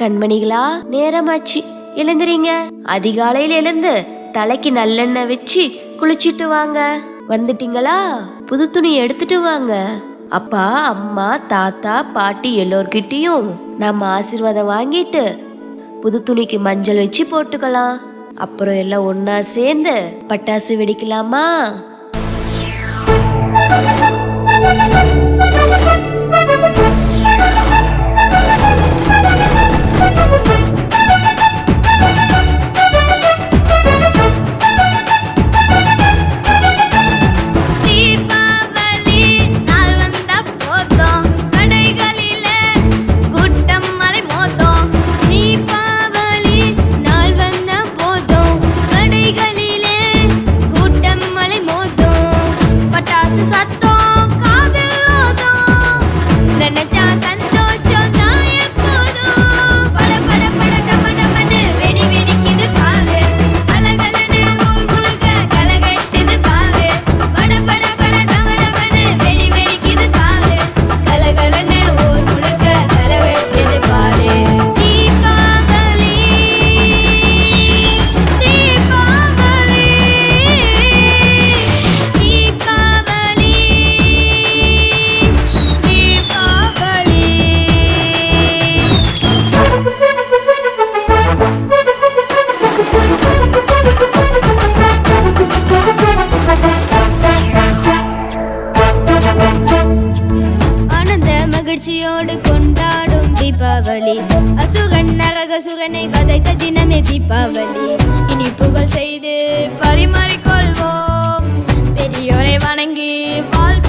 கண்மணிகளா, நேரமாச்சு, எழுந்துறீங்க. அதிகாலையில் எழுந்து தலைக்கு நல்லெண்ணெய் வச்சு குளிச்சிட்டு வாங்க. வந்துட்டீங்களா? புது துணி எடுத்துட்டு வாங்க. அப்பா, அம்மா, தாத்தா, பாட்டி எல்லோர்கிட்டையும் நம்ம ஆசீர்வாதம் வாங்கிட்டு புது துணிக்கு மஞ்சள் வச்சு போட்டுக்கலாம். அப்புறம் எல்லாம் ஒன்னா சேர்ந்து பட்டாசு வெடிக்கலாமா? மகிழ்ச்சியோடு கொண்டாடும் தீபாவளி. அசுரன் நரகசுரனை வதைத்த தினமே தீபாவளி. இனிப்புகள் செய்து பரிமாறிக்கொள்வோம். பெரியோரை வணங்கி வாழ்த்து